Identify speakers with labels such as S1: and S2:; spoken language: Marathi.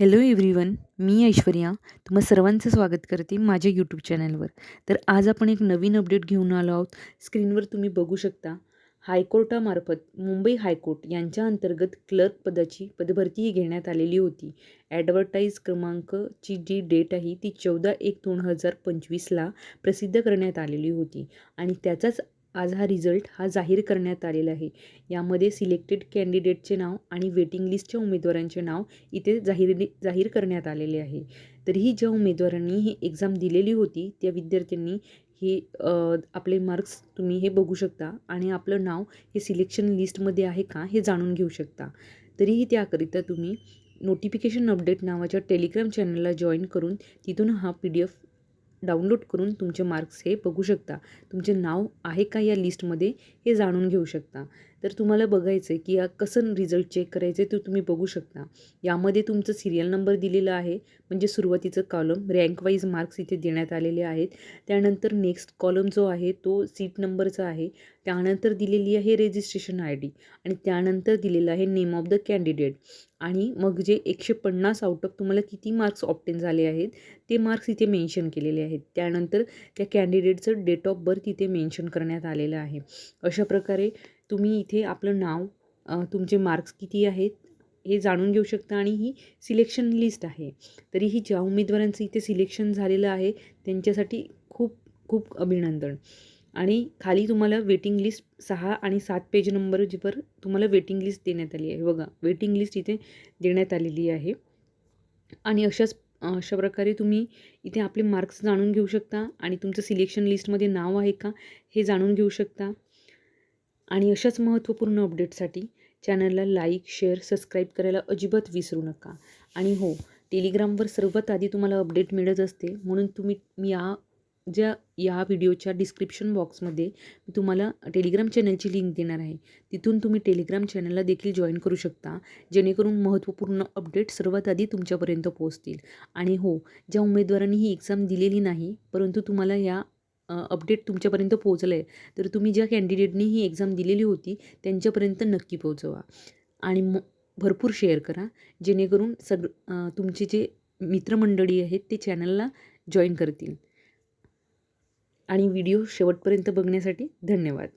S1: हॅलो एव्हरीवन, मी ऐश्वर्या तुम्हा सर्वांचं स्वागत करते माझ्या यूट्यूब चॅनलवर. तर आज आपण एक नवीन अपडेट घेऊन आलो आहोत. स्क्रीनवर तुम्ही बघू शकता, हायकोर्टामार्फत मुंबई हायकोर्ट यांच्या अंतर्गत क्लर्क पदाची पदभरती ही घेण्यात आलेली होती. ॲडव्हर्टाईज क्रमांकची जी डेट आहे ती 14/1/2025ला प्रसिद्ध करण्यात आलेली होती आणि त्याचाच आज हा रिझल्ट जाहीर करण्यात आलेला आहे. यामध्ये सिलेक्टेड कॅन्डिडेटचे नाव आणि वेटिंग लिस्टच्या उमेदवारांचे नाव इथे जाहीर करण्यात आलेले आहे. तरीही ज्या उमेदवारांनी ही एक्झाम दिलेली होती त्या विद्यार्थ्यांनी हे आपले मार्क्स तुम्ही हे बघू शकता आणि आपलं नाव हे सिलेक्शन लिस्टमध्ये आहे का हे जाणून घेऊ शकता. तरीही त्याकरिता तुम्ही नोटिफिकेशन अपडेट नावाच्या टेलिग्राम चॅनलला जॉईन करून तिथून हा PDF डाउनलोड करून तुमचे मार्क्स हे बघू शकता. तुमचे नाव आहे का या लिस्टमध्ये हे जाणून घेऊ शकता. तर तुम्हाला बघायचं आहे की कसं रिझल्ट चेक करायचं आहे ते तुम्ही बघू शकता. यामध्ये तुमचं सिरियल नंबर दिलेला आहे, म्हणजे सुरुवातीचं कॉलम रँक वाईज मार्क्स इथे देण्यात आलेले आहेत. त्यानंतर नेक्स्ट कॉलम जो आहे तो सीट नंबरचा आहे. त्यानंतर दिलेली आहे रजिस्ट्रेशन ID आणि त्यानंतर दिलेलं आहे नेम ऑफ द कॅन्डिडेट आणि मग जे 150 आउट ऑफ तुम्हाला किती मार्क्स ऑब्टेन झाले आहेत ते मार्क्स इथे मेन्शन केलेले आहेत. त्यानंतर त्या कॅन्डिडेटचं डेट ऑफ बर्थ इथे मेन्शन करण्यात आलेलं आहे. अशा प्रकारे तुम्ही इथे आपलं नाव, तुमचे मार्क्स किती आहेत हे जाणून घेऊ शकता आणि ही सिलेक्शन लिस्ट आहे. तरीही ज्या उमेदवारांचं इथे सिलेक्शन झालेलं आहे त्यांच्यासाठी खूप खूप अभिनंदन. आणि खाली तुम्हाला वेटिंग लिस्ट 6 आणि 7 पेज नंबरवर तुम्हाला वेटिंग लिस्ट देण्यात आली आहे. बघा, वेटिंग लिस्ट इथे देण्यात आलेली आहे आणि अशा प्रकारे तुम्ही इथे आपले मार्क्स जाणून घेऊ शकता आणि तुमचं सिलेक्शन लिस्टमध्ये नाव आहे का हे जाणून घेऊ शकता. आणि अशाच महत्त्वपूर्ण अपडेटसाठी चॅनलला लाईक, शेअर, सबस्क्राईब करायला अजिबात विसरू नका. आणि हो, टेलिग्रामवर सर्वात आधी तुम्हाला अपडेट मिळत असते, म्हणून मी या व्हिडिओच्या डिस्क्रिप्शन बॉक्समध्ये मी तुम्हाला टेलिग्राम चॅनलची लिंक देणार आहे. तिथून तुम्ही टेलिग्राम चॅनलला देखील जॉईन करू शकता, जेणेकरून महत्त्वपूर्ण अपडेट सर्वात आधी तुमच्यापर्यंत पोहोचतील. आणि हो, ज्या उमेदवारांनी ही एक्झाम दिलेली नाही परंतु तुम्हाला या अपडेट तुमच्यापर्यंत पोहोचलं आहे, तर तुम्ही ज्या कॅन्डिडेटनी ही एक्झाम दिलेली होती त्यांच्यापर्यंत नक्की पोहोचवा आणि भरपूर शेअर करा, जेणेकरून तुमचे जे मित्रमंडळी आहेत ते चॅनलला जॉईन करतील. आणि व्हिडिओ शेवटपर्यंत बघण्यासाठी धन्यवाद.